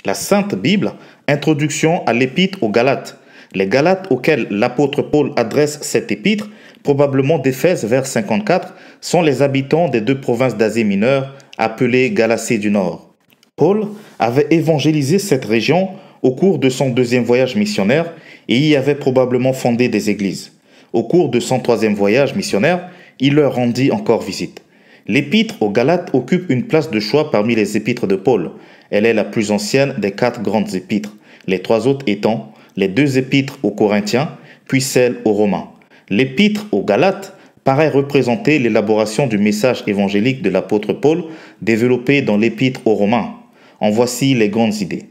La Sainte Bible, introduction à l'épître aux Galates. Les Galates auxquels l'apôtre Paul adresse cette épître, probablement d'Éphèse vers 54, sont les habitants des deux provinces d'Asie mineure, appelées Galatie du Nord. Paul avait évangélisé cette région au cours de son deuxième voyage missionnaire et y avait probablement fondé des églises. Au cours de son troisième voyage missionnaire, il leur rendit encore visite. L'épître aux Galates occupe une place de choix parmi les épîtres de Paul. Elle est la plus ancienne des 4 grandes épîtres, les 3 autres étant les 2 épîtres aux Corinthiens, puis celle aux Romains. L'épître aux Galates paraît représenter l'élaboration du message évangélique de l'apôtre Paul développé dans l'épître aux Romains. En voici les grandes idées.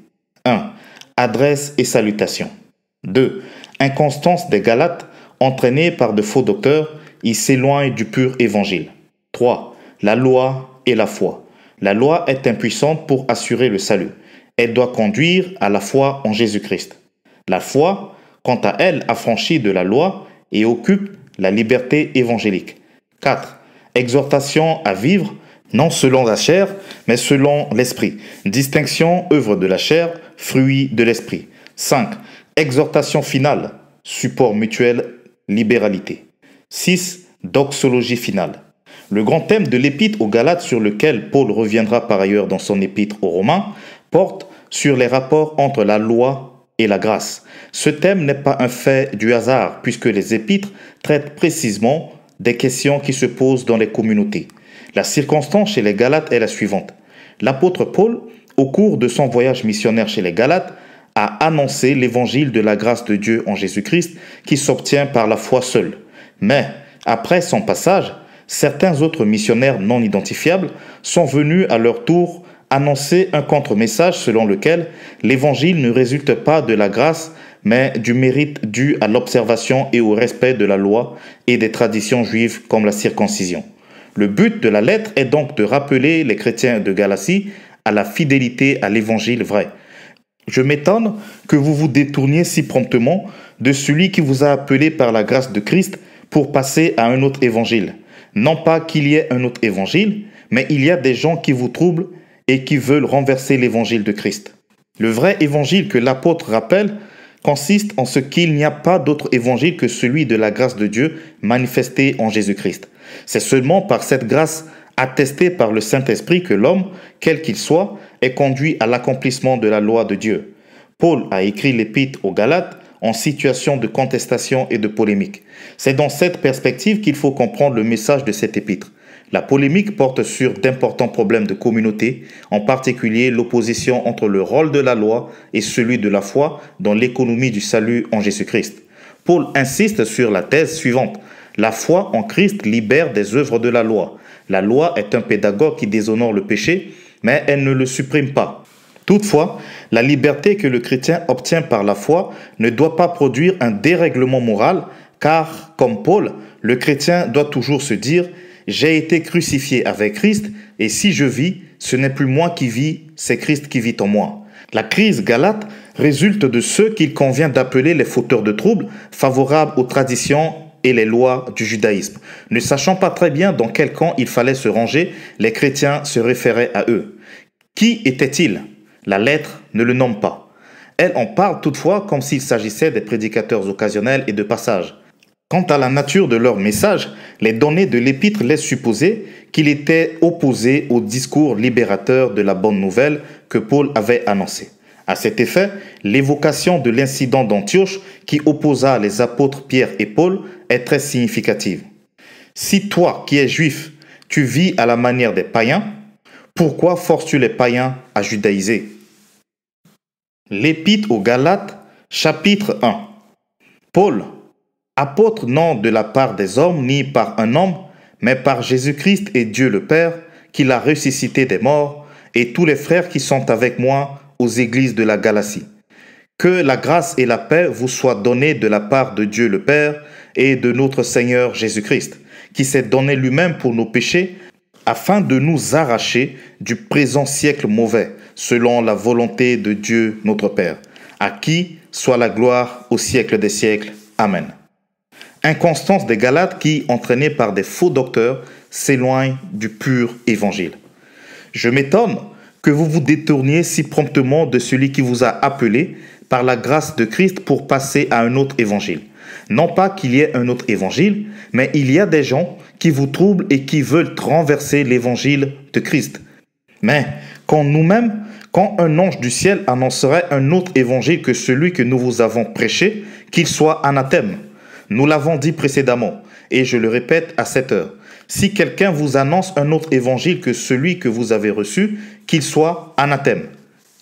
1. Adresse et salutation. 2. Inconstance des Galates, entraînés par de faux docteurs, ils s'éloignent du pur évangile. 3. La loi et la foi. La loi est impuissante pour assurer le salut. Elle doit conduire à la foi en Jésus-Christ. La foi, quant à elle, affranchit de la loi et occupe la liberté évangélique. 4. Exhortation à vivre, non selon la chair, mais selon l'esprit. Distinction, œuvre de la chair, fruit de l'esprit. 5. Exhortation finale, support mutuel, libéralité. 6. Doxologie finale. Le grand thème de l'épître aux Galates, sur lequel Paul reviendra par ailleurs dans son épître aux Romains, porte sur les rapports entre la loi et la grâce. Ce thème n'est pas un fait du hasard, puisque les épîtres traitent précisément des questions qui se posent dans les communautés. La circonstance chez les Galates est la suivante. L'apôtre Paul, au cours de son voyage missionnaire chez les Galates, a annoncé l'évangile de la grâce de Dieu en Jésus-Christ qui s'obtient par la foi seule. Mais, après son passage, certains autres missionnaires non identifiables sont venus à leur tour annoncer un contre-message selon lequel l'évangile ne résulte pas de la grâce, mais du mérite dû à l'observation et au respect de la loi et des traditions juives comme la circoncision. Le but de la lettre est donc de rappeler les chrétiens de Galatie à la fidélité à l'évangile vrai. Je m'étonne que vous vous détourniez si promptement de celui qui vous a appelé par la grâce de Christ pour passer à un autre évangile. Non pas qu'il y ait un autre évangile, mais il y a des gens qui vous troublent et qui veulent renverser l'évangile de Christ. Le vrai évangile que l'apôtre rappelle consiste en ce qu'il n'y a pas d'autre évangile que celui de la grâce de Dieu manifestée en Jésus-Christ. C'est seulement par cette grâce attestée par le Saint-Esprit que l'homme, quel qu'il soit, est conduit à l'accomplissement de la loi de Dieu. Paul a écrit l'épître aux Galates en situation de contestation et de polémique. C'est dans cette perspective qu'il faut comprendre le message de cette épître. La polémique porte sur d'importants problèmes de communauté, en particulier l'opposition entre le rôle de la loi et celui de la foi dans l'économie du salut en Jésus-Christ. Paul insiste sur la thèse suivante. La foi en Christ libère des œuvres de la loi. La loi est un pédagogue qui déshonore le péché, mais elle ne le supprime pas. Toutefois, la liberté que le chrétien obtient par la foi ne doit pas produire un dérèglement moral, car, comme Paul, le chrétien doit toujours se dire « J'ai été crucifié avec Christ, et si je vis, ce n'est plus moi qui vis, c'est Christ qui vit en moi. » La crise galate résulte de ceux qu'il convient d'appeler les fauteurs de troubles, favorables aux traditions et les lois du judaïsme. Ne sachant pas très bien dans quel camp il fallait se ranger, les chrétiens se référaient à eux. Qui étaient-ils ? La lettre ne le nomme pas. Elle en parle toutefois comme s'il s'agissait des prédicateurs occasionnels et de passage. Quant à la nature de leur message, les données de l'épître laissent supposer qu'il était opposé au discours libérateur de la bonne nouvelle que Paul avait annoncé. À cet effet, l'évocation de l'incident d'Antioche qui opposa les apôtres Pierre et Paul est très significative. Si toi, qui es juif, tu vis à la manière des païens, pourquoi forces-tu les païens à judaïser? L'Épître aux Galates, chapitre 1. Paul, apôtre non de la part des hommes ni par un homme, mais par Jésus-Christ et Dieu le Père, qui l'a ressuscité des morts, et tous les frères qui sont avec moi aux églises de la Galatie. Que la grâce et la paix vous soient données de la part de Dieu le Père et de notre Seigneur Jésus-Christ, qui s'est donné lui-même pour nos péchés, afin de nous arracher du présent siècle mauvais, selon la volonté de Dieu notre Père, à qui soit la gloire au siècle des siècles. Amen. Inconstance des Galates qui, entraînés par des faux docteurs, s'éloignent du pur évangile. Je m'étonne que vous vous détourniez si promptement de celui qui vous a appelé par la grâce de Christ pour passer à un autre évangile. Non pas qu'il y ait un autre évangile, mais il y a des gens qui vous troublent et qui veulent renverser l'évangile de Christ. Mais quand un ange du ciel annoncerait un autre évangile que celui que nous vous avons prêché, qu'il soit anathème. Nous l'avons dit précédemment, et je le répète à cette heure. Si quelqu'un vous annonce un autre évangile que celui que vous avez reçu, qu'il soit anathème.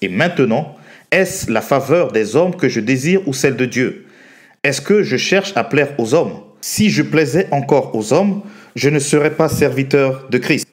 Et maintenant, est-ce la faveur des hommes que je désire ou celle de Dieu? Est-ce que je cherche à plaire aux hommes? Si je plaisais encore aux hommes, je ne serais pas serviteur de Christ.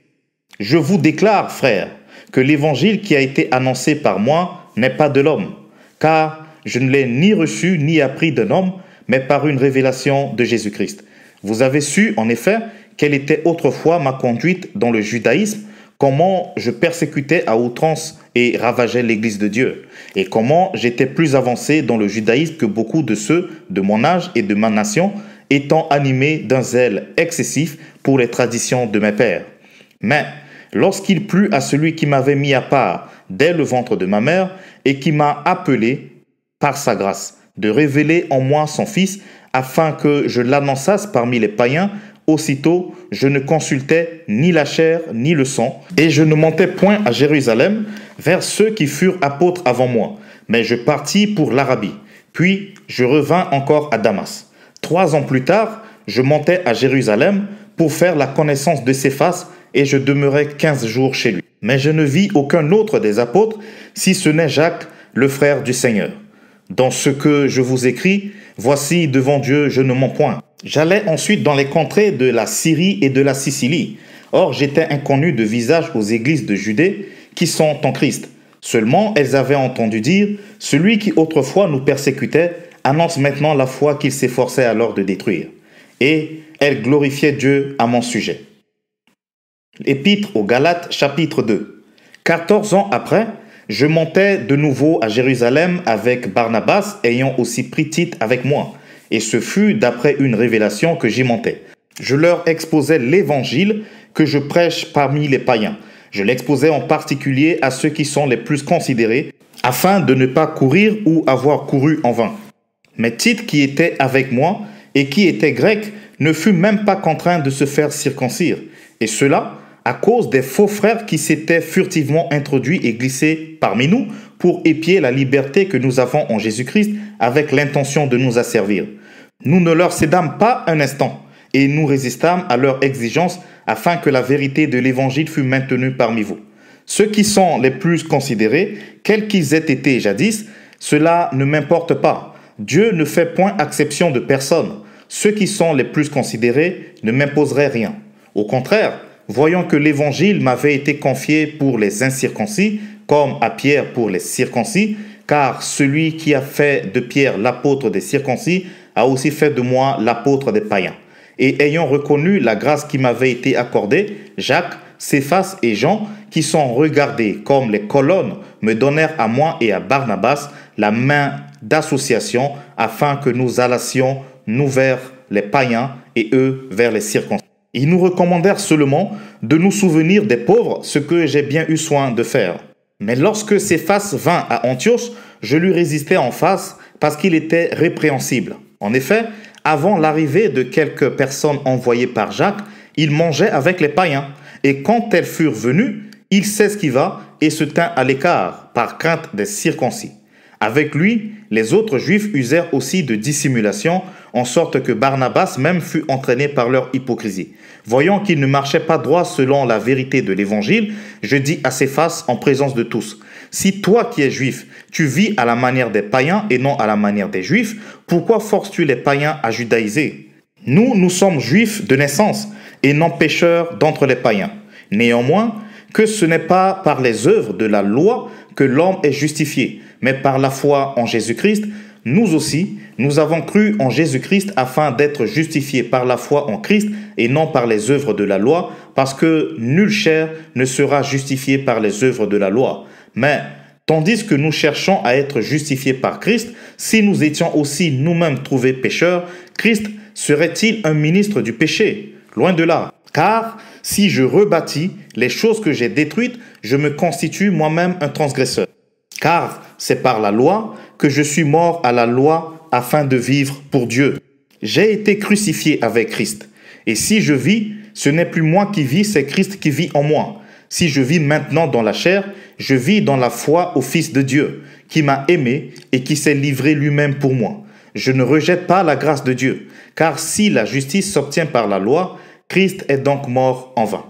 Je vous déclare, frères, que l'évangile qui a été annoncé par moi n'est pas de l'homme, car je ne l'ai ni reçu ni appris d'un homme, mais par une révélation de Jésus-Christ. Vous avez su, en effet, quelle était autrefois ma conduite dans le judaïsme, comment je persécutais à outrance et ravageais l'Église de Dieu, et comment j'étais plus avancé dans le judaïsme que beaucoup de ceux de mon âge et de ma nation, étant animés d'un zèle excessif pour les traditions de mes pères. Mais lorsqu'il plut à celui qui m'avait mis à part dès le ventre de ma mère et qui m'a appelé par sa grâce de révéler en moi son Fils, afin que je l'annonçasse parmi les païens, aussitôt je ne consultais ni la chair ni le sang, et je ne montais point à Jérusalem vers ceux qui furent apôtres avant moi, mais je partis pour l'Arabie. Puis je revins encore à Damas. 3 ans plus tard, je montais à Jérusalem pour faire la connaissance de Céphas, et je demeurai 15 jours chez lui. Mais je ne vis aucun autre des apôtres, si ce n'est Jacques, le frère du Seigneur. Dans ce que je vous écris, voici devant Dieu, je ne mens point. J'allais ensuite dans les contrées de la Syrie et de la Sicilie. Or, j'étais inconnu de visage aux églises de Judée qui sont en Christ. Seulement, elles avaient entendu dire, celui qui autrefois nous persécutait annonce maintenant la foi qu'il s'efforçait alors de détruire. Et elles glorifiaient Dieu à mon sujet. Épître aux Galates, chapitre 2. 14 ans après, je montais de nouveau à Jérusalem avec Barnabas, ayant aussi pris Tite avec moi. Et ce fut d'après une révélation que j'y montais. Je leur exposais l'évangile que je prêche parmi les païens. Je l'exposais en particulier à ceux qui sont les plus considérés, afin de ne pas courir ou avoir couru en vain. Mais Tite, qui était avec moi et qui était grec, ne fut même pas contraint de se faire circoncire. Et cela à cause des faux frères qui s'étaient furtivement introduits et glissés parmi nous pour épier la liberté que nous avons en Jésus-Christ avec l'intention de nous asservir. Nous ne leur cédâmes pas un instant et nous résistâmes à leurs exigences afin que la vérité de l'Évangile fût maintenue parmi vous. Ceux qui sont les plus considérés, quels qu'ils aient été jadis, cela ne m'importe pas. Dieu ne fait point exception de personne. Ceux qui sont les plus considérés ne m'imposeraient rien. Au contraire, voyant que l'Évangile m'avait été confié pour les incirconcis, comme à Pierre pour les circoncis, car celui qui a fait de Pierre l'apôtre des circoncis a aussi fait de moi l'apôtre des païens. Et ayant reconnu la grâce qui m'avait été accordée, Jacques, Céphas et Jean, qui sont regardés comme les colonnes, me donnèrent à moi et à Barnabas la main d'association afin que nous allassions nous vers les païens et eux vers les circoncis. Ils nous recommandèrent seulement de nous souvenir des pauvres, ce que j'ai bien eu soin de faire. Mais lorsque Céphas vint à Antioche, je lui résistai en face parce qu'il était répréhensible. En effet, avant l'arrivée de quelques personnes envoyées par Jacques, il mangeait avec les païens. Et quand elles furent venues, il s'esquiva et se tint à l'écart par crainte des circoncis. Avec lui, les autres Juifs usèrent aussi de dissimulation, en sorte que Barnabas même fut entraîné par leur hypocrisie. Voyant qu'il ne marchait pas droit selon la vérité de l'Évangile, je dis à Céphas en présence de tous, « Si toi qui es juif, tu vis à la manière des païens et non à la manière des juifs, pourquoi forces-tu les païens à judaïser? Nous sommes juifs de naissance et non pécheurs d'entre les païens. Néanmoins, que ce n'est pas par les œuvres de la loi que l'homme est justifié, mais par la foi en Jésus-Christ. Nous aussi, nous avons cru en Jésus-Christ afin d'être justifiés par la foi en Christ et non par les œuvres de la loi, parce que nulle chair ne sera justifiée par les œuvres de la loi. Mais tandis que nous cherchons à être justifiés par Christ, si nous étions aussi nous-mêmes trouvés pécheurs, Christ serait-il un ministre du péché? Loin de là. Car si je rebâtis les choses que j'ai détruites, je me constitue moi-même un transgresseur. Car c'est par la loi que je suis mort à la loi afin de vivre pour Dieu. J'ai été crucifié avec Christ. Et si je vis, ce n'est plus moi qui vis, c'est Christ qui vit en moi. Si je vis maintenant dans la chair, je vis dans la foi au Fils de Dieu, qui m'a aimé et qui s'est livré lui-même pour moi. Je ne rejette pas la grâce de Dieu, car si la justice s'obtient par la loi, Christ est donc mort en vain.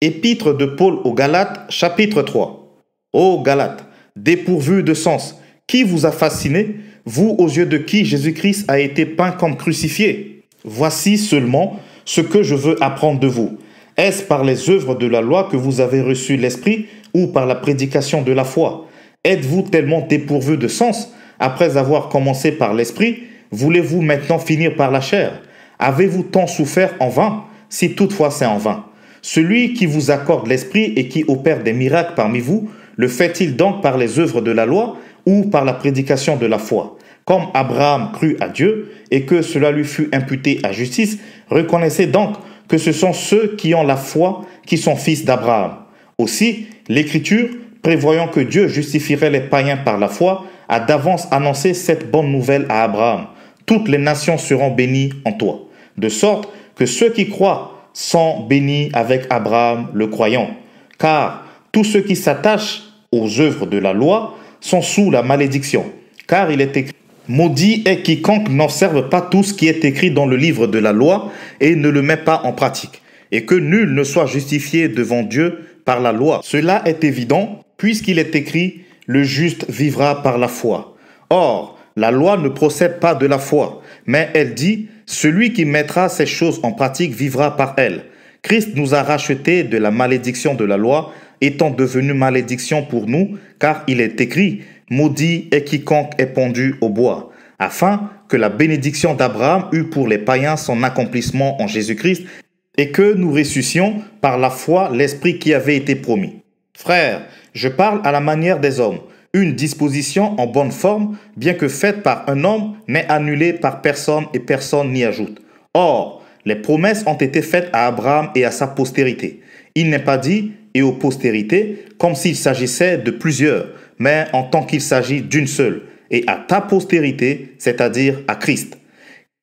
Épître de Paul aux Galates, chapitre 3. Ô Galates, dépourvus de sens, qui vous a fasciné, vous aux yeux de qui Jésus-Christ a été peint comme crucifié? Voici seulement ce que je veux apprendre de vous. Est-ce par les œuvres de la loi que vous avez reçu l'Esprit ou par la prédication de la foi? Êtes-vous tellement dépourvus de sens? Après avoir commencé par l'Esprit, voulez-vous maintenant finir par la chair? Avez-vous tant souffert en vain? Si toutefois c'est en vain. Celui qui vous accorde l'Esprit et qui opère des miracles parmi vous, le fait-il donc par les œuvres de la loi ou par la prédication de la foi? Comme Abraham crut à Dieu et que cela lui fut imputé à justice, reconnaissez donc que ce sont ceux qui ont la foi qui sont fils d'Abraham. Aussi, l'Écriture, prévoyant que Dieu justifierait les païens par la foi, a d'avance annoncé cette bonne nouvelle à Abraham. Toutes les nations seront bénies en toi. De sorte que ceux qui croient sont bénis avec Abraham le croyant. Car tous ceux qui s'attachent aux œuvres de la loi sont sous la malédiction. Car il est écrit: maudit est quiconque n'observe pas tout ce qui est écrit dans le livre de la loi et ne le met pas en pratique. Et que nul ne soit justifié devant Dieu par la loi. Cela est évident, puisqu'il est écrit: le juste vivra par la foi. Or, la loi ne procède pas de la foi, mais elle dit: celui qui mettra ces choses en pratique vivra par elles. Christ nous a rachetés de la malédiction de la loi, étant devenu malédiction pour nous, car il est écrit: maudit est quiconque est pendu au bois, afin que la bénédiction d'Abraham eût pour les païens son accomplissement en Jésus-Christ, et que nous ressuscions par la foi l'Esprit qui avait été promis. Frères, je parle à la manière des hommes. Une disposition en bonne forme, bien que faite par un homme, n'est annulée par personne et personne n'y ajoute. Or, les promesses ont été faites à Abraham et à sa postérité. Il n'est pas dit « et aux postérités » comme s'il s'agissait de plusieurs, mais en tant qu'il s'agit d'une seule, et à ta postérité, c'est-à-dire à Christ.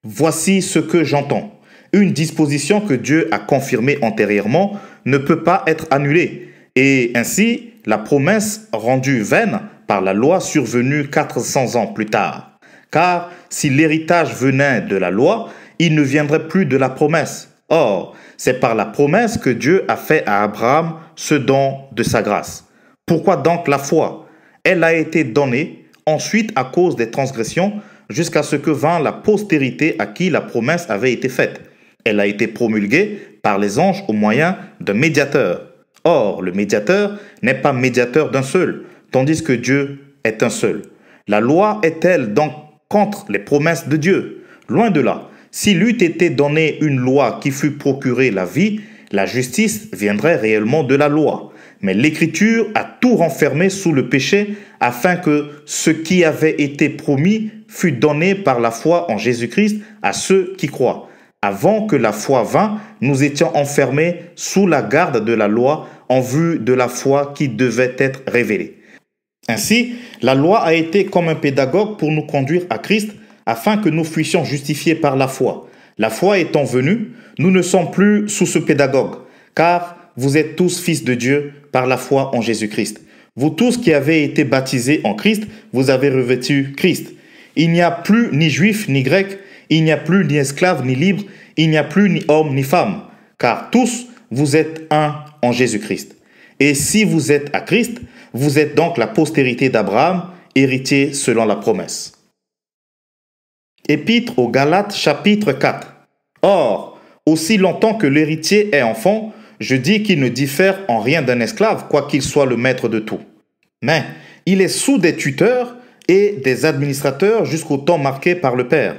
Voici ce que j'entends. Une disposition que Dieu a confirmée antérieurement ne peut pas être annulée, et ainsi la promesse rendue vaine par la loi survenue 400 ans plus tard. Car si l'héritage venait de la loi, il ne viendrait plus de la promesse. Or, c'est par la promesse que Dieu a fait à Abraham ce don de sa grâce. Pourquoi donc la foi? Elle a été donnée ensuite à cause des transgressions jusqu'à ce que vint la postérité à qui la promesse avait été faite. Elle a été promulguée par les anges au moyen d'un médiateur. Or, le médiateur n'est pas médiateur d'un seul, tandis que Dieu est un seul. La loi est-elle donc contre les promesses de Dieu? Loin de là. S'il eût été donné une loi qui fût procurée la vie, la justice viendrait réellement de la loi. Mais l'Écriture a tout renfermé sous le péché afin que ce qui avait été promis fût donné par la foi en Jésus-Christ à ceux qui croient. Avant que la foi vînt, nous étions enfermés sous la garde de la loi en vue de la foi qui devait être révélée. Ainsi, la loi a été comme un pédagogue pour nous conduire à Christ afin que nous fussions justifiés par la foi. La foi étant venue, nous ne sommes plus sous ce pédagogue, car vous êtes tous fils de Dieu par la foi en Jésus-Christ. Vous tous qui avez été baptisés en Christ, vous avez revêtu Christ. Il n'y a plus ni juif ni grec, il n'y a plus ni esclave ni libre, il n'y a plus ni homme ni femme, car tous vous êtes un en Jésus-Christ. Et si vous êtes à Christ, vous êtes donc la postérité d'Abraham, héritier selon la promesse. Épître aux Galates, chapitre 4. Or, aussi longtemps que l'héritier est enfant, je dis qu'il ne diffère en rien d'un esclave, quoiqu'il soit le maître de tout. Mais il est sous des tuteurs et des administrateurs jusqu'au temps marqué par le Père.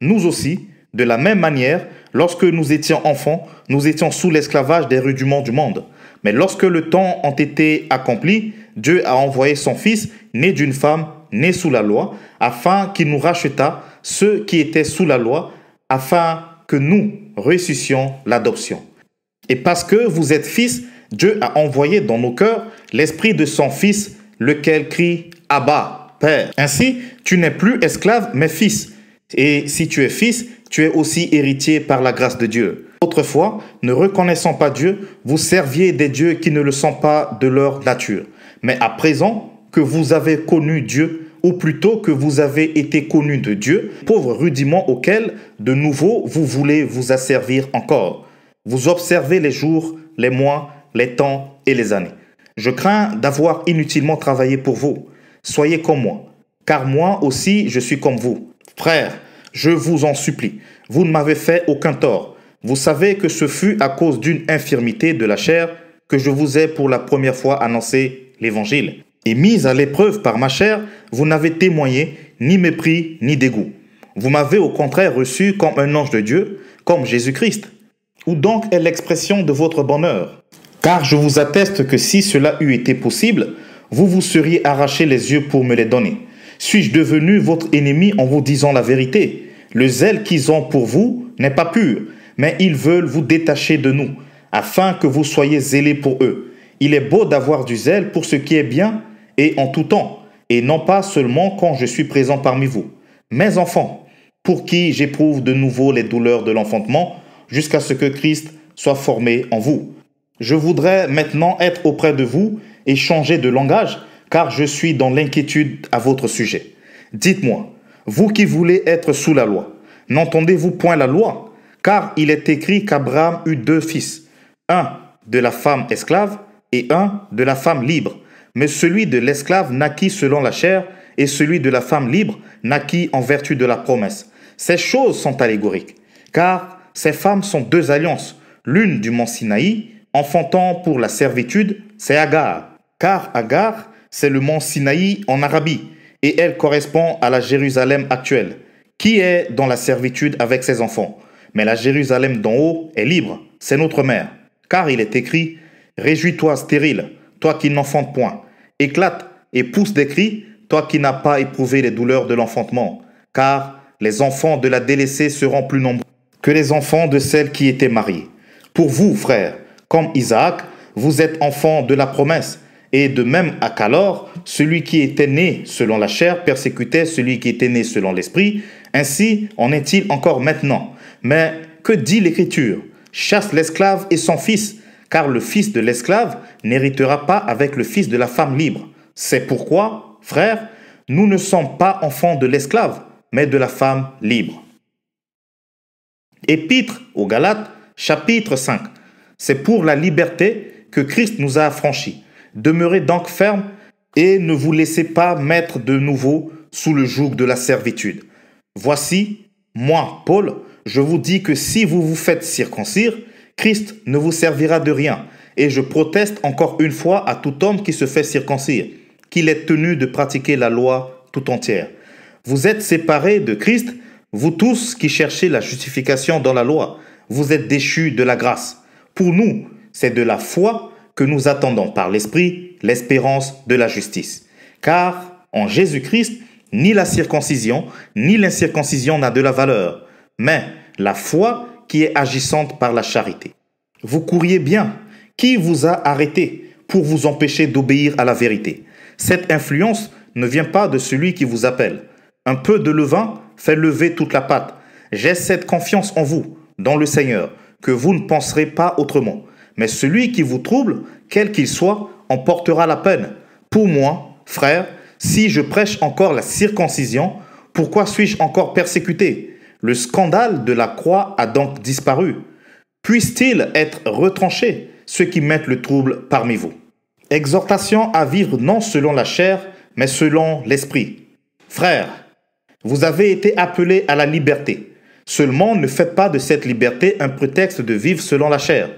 Nous aussi, de la même manière, lorsque nous étions enfants, nous étions sous l'esclavage des rudiments du monde. Mais lorsque le temps a été accompli, Dieu a envoyé son Fils, né d'une femme, né sous la loi, afin qu'il nous rachetât ceux qui étaient sous la loi, afin que nous ressuscions l'adoption. Et parce que vous êtes fils, Dieu a envoyé dans nos cœurs l'esprit de son Fils, lequel crie « Abba, Père ». Ainsi, tu n'es plus esclave, mais fils. Et si tu es fils, tu es aussi héritier par la grâce de Dieu. Autrefois, ne reconnaissant pas Dieu, vous serviez des dieux qui ne le sont pas de leur nature. Mais à présent que vous avez connu Dieu, ou plutôt que vous avez été connus de Dieu, pauvre rudiment auquel, de nouveau, vous voulez vous asservir encore. Vous observez les jours, les mois, les temps et les années. Je crains d'avoir inutilement travaillé pour vous. Soyez comme moi, car moi aussi je suis comme vous. Frères, je vous en supplie, vous ne m'avez fait aucun tort. Vous savez que ce fut à cause d'une infirmité de la chair que je vous ai pour la première fois annoncé l'Évangile. Et mis à l'épreuve par ma chair, vous n'avez témoigné ni mépris ni dégoût. Vous m'avez au contraire reçu comme un ange de Dieu, comme Jésus-Christ. Où donc est l'expression de votre bonheur? Car je vous atteste que si cela eût été possible, vous vous seriez arraché les yeux pour me les donner. Suis-je devenu votre ennemi en vous disant la vérité? Le zèle qu'ils ont pour vous n'est pas pur, mais ils veulent vous détacher de nous, afin que vous soyez zélés pour eux. Il est beau d'avoir du zèle pour ce qui est bien et en tout temps, et non pas seulement quand je suis présent parmi vous. Mes enfants, pour qui j'éprouve de nouveau les douleurs de l'enfantement, jusqu'à ce que Christ soit formé en vous. Je voudrais maintenant être auprès de vous et changer de langage, car je suis dans l'inquiétude à votre sujet. Dites-moi, vous qui voulez être sous la loi, n'entendez-vous point la loi? Car il est écrit qu'Abraham eut 2 fils, un de la femme esclave et un de la femme libre. Mais celui de l'esclave naquit selon la chair, et celui de la femme libre naquit en vertu de la promesse. Ces choses sont allégoriques, car ces femmes sont 2 alliances, l'une du mont Sinaï, enfantant pour la servitude, c'est Agar. Car Agar, c'est le mont Sinaï en Arabie, et elle correspond à la Jérusalem actuelle, qui est dans la servitude avec ses enfants. Mais la Jérusalem d'en haut est libre, c'est notre mère. Car il est écrit, « Réjouis-toi stérile, toi qui n'enfantes point. Éclate et pousse des cris, toi qui n'as pas éprouvé les douleurs de l'enfantement. Car les enfants de la délaissée seront plus nombreux que les enfants de celle qui était mariée. Pour vous, frères, comme Isaac, vous êtes enfants de la promesse. Et de même à qu'alors, celui qui était né selon la chair persécutait celui qui était né selon l'esprit. Ainsi en est-il encore maintenant. Mais que dit l'Écriture? Chasse l'esclave et son fils, car le fils de l'esclave n'héritera pas avec le fils de la femme libre. C'est pourquoi, frères, nous ne sommes pas enfants de l'esclave, mais de la femme libre. Épître aux Galates, chapitre 5. C'est pour la liberté que Christ nous a affranchis. Demeurez donc fermes et ne vous laissez pas mettre de nouveau sous le joug de la servitude. Voici, moi, Paul, je vous dis que si vous vous faites circoncire, Christ ne vous servira de rien. Et je proteste encore une fois à tout homme qui se fait circoncire, qu'il est tenu de pratiquer la loi tout entière. Vous êtes séparés de Christ, vous tous qui cherchez la justification dans la loi. Vous êtes déchus de la grâce. Pour nous, c'est de la foi que nous attendons par l'Esprit l'espérance de la justice. Car en Jésus-Christ, ni la circoncision, ni l'incirconcision n'a de la valeur, mais la foi qui est agissante par la charité. Vous couriez bien. Qui vous a arrêté pour vous empêcher d'obéir à la vérité? Cette influence ne vient pas de celui qui vous appelle. Un peu de levain fait lever toute la pâte. J'ai cette confiance en vous, dans le Seigneur, que vous ne penserez pas autrement. Mais celui qui vous trouble, quel qu'il soit, en portera la peine. Pour moi, frère, si je prêche encore la circoncision, pourquoi suis-je encore persécuté? Le scandale de la croix a donc disparu. Puisse-t-il être retranché, ceux qui mettent le trouble parmi vous? Exhortation à vivre non selon la chair, mais selon l'esprit. Frères, vous avez été appelés à la liberté. Seulement, ne faites pas de cette liberté un prétexte de vivre selon la chair.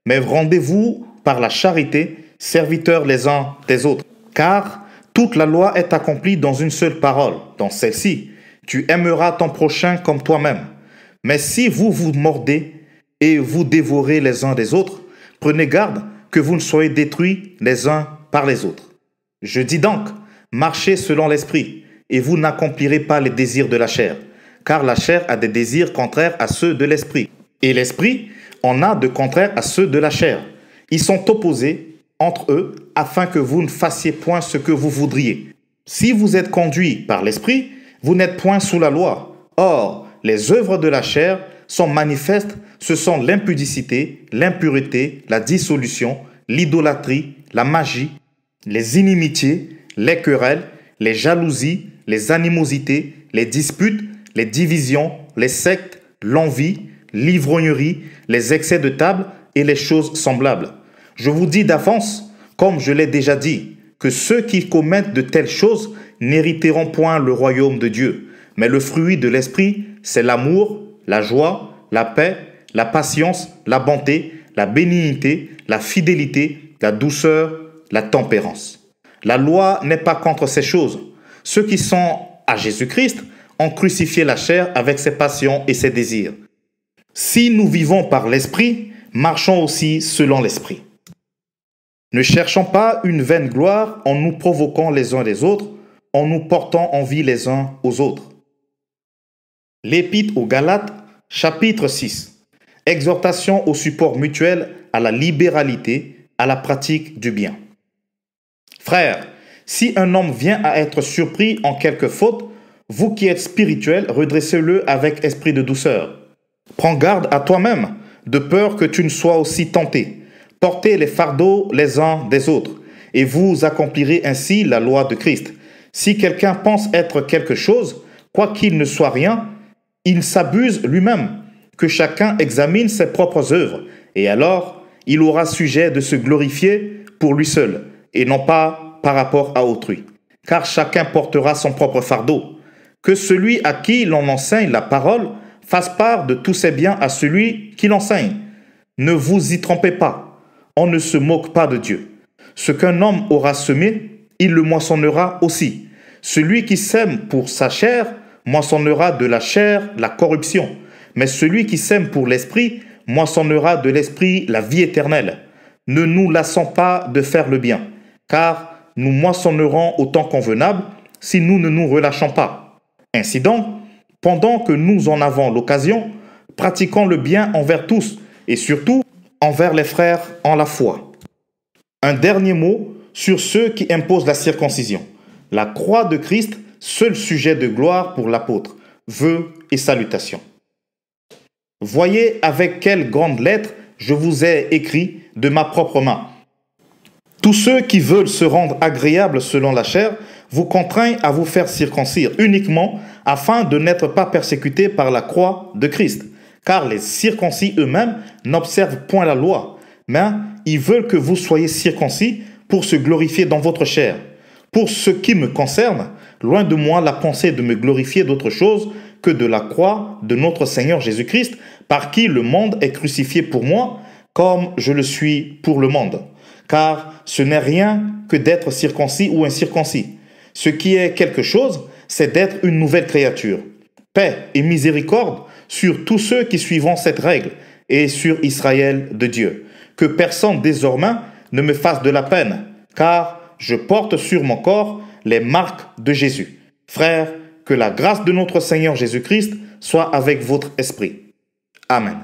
Mais rendez-vous par la charité, serviteurs les uns des autres. Car toute la loi est accomplie dans une seule parole, dans celle-ci. Tu aimeras ton prochain comme toi-même. Mais si vous vous mordez et vous dévorez les uns des autres, prenez garde que vous ne soyez détruits les uns par les autres. Je dis donc, marchez selon l'esprit, et vous n'accomplirez pas les désirs de la chair, car la chair a des désirs contraires à ceux de l'esprit, Et l'esprit en a de contraire à ceux de la chair. Ils sont opposés entre eux afin que vous ne fassiez point ce que vous voudriez. Si vous êtes conduit par l'esprit, vous n'êtes point sous la loi. Or, les œuvres de la chair sont manifestes, ce sont l'impudicité, l'impureté, la dissolution, l'idolâtrie, la magie, les inimitiés, les querelles, les jalousies, les animosités, les disputes, les divisions, les sectes, l'envie, l'ivrognerie, les excès de table et les choses semblables. Je vous dis d'avance, comme je l'ai déjà dit, que ceux qui commettent de telles choses n'hériteront point le royaume de Dieu. Mais le fruit de l'esprit, c'est l'amour, la joie, la paix, la patience, la bonté, la bénignité, la fidélité, la douceur, la tempérance. La loi n'est pas contre ces choses. Ceux qui sont à Jésus-Christ ont crucifié la chair avec ses passions et ses désirs. Si nous vivons par l'esprit, marchons aussi selon l'esprit. Ne cherchons pas une vaine gloire en nous provoquant les uns les autres, en nous portant envie les uns aux autres. L'Épître aux Galates, chapitre 6. Exhortation au support mutuel, à la libéralité, à la pratique du bien. Frères, si un homme vient à être surpris en quelque faute, vous qui êtes spirituels, redressez-le avec esprit de douceur. Prends garde à toi-même, de peur que tu ne sois aussi tenté. Portez les fardeaux les uns des autres, et vous accomplirez ainsi la loi de Christ. Si quelqu'un pense être quelque chose, quoiqu'il ne soit rien, il s'abuse lui-même. Que chacun examine ses propres œuvres, et alors il aura sujet de se glorifier pour lui seul, et non pas par rapport à autrui. Car chacun portera son propre fardeau. Que celui à qui l'on enseigne la parole fasse part de tous ses biens à celui qui l'enseigne. Ne vous y trompez pas. On ne se moque pas de Dieu. Ce qu'un homme aura semé, il le moissonnera aussi. Celui qui sème pour sa chair, moissonnera de la chair la corruption. Mais celui qui sème pour l'esprit, moissonnera de l'esprit la vie éternelle. Ne nous lassons pas de faire le bien, car nous moissonnerons au temps convenable si nous ne nous relâchons pas. Ainsi donc, pendant que nous en avons l'occasion, pratiquons le bien envers tous, et surtout envers les frères en la foi. Un dernier mot sur ceux qui imposent la circoncision. La croix de Christ, seul sujet de gloire pour l'apôtre, vœux et salutations. Voyez avec quelle grande lettre je vous ai écrit de ma propre main. Tous ceux qui veulent se rendre agréables selon la chair vous contraignent à vous faire circoncire uniquement afin de n'être pas persécutés par la croix de Christ. Car les circoncis eux-mêmes n'observent point la loi, mais ils veulent que vous soyez circoncis pour se glorifier dans votre chair. Pour ce qui me concerne, loin de moi la pensée de me glorifier d'autre chose que de la croix de notre Seigneur Jésus-Christ, par qui le monde est crucifié pour moi, comme je le suis pour le monde. Car ce n'est rien que d'être circoncis ou incirconcis. Ce qui est quelque chose, c'est d'être une nouvelle créature. Paix et miséricorde sur tous ceux qui suivront cette règle et sur Israël de Dieu. Que personne désormais ne me fasse de la peine, car je porte sur mon corps les marques de Jésus. Frères, que la grâce de notre Seigneur Jésus-Christ soit avec votre esprit. Amen.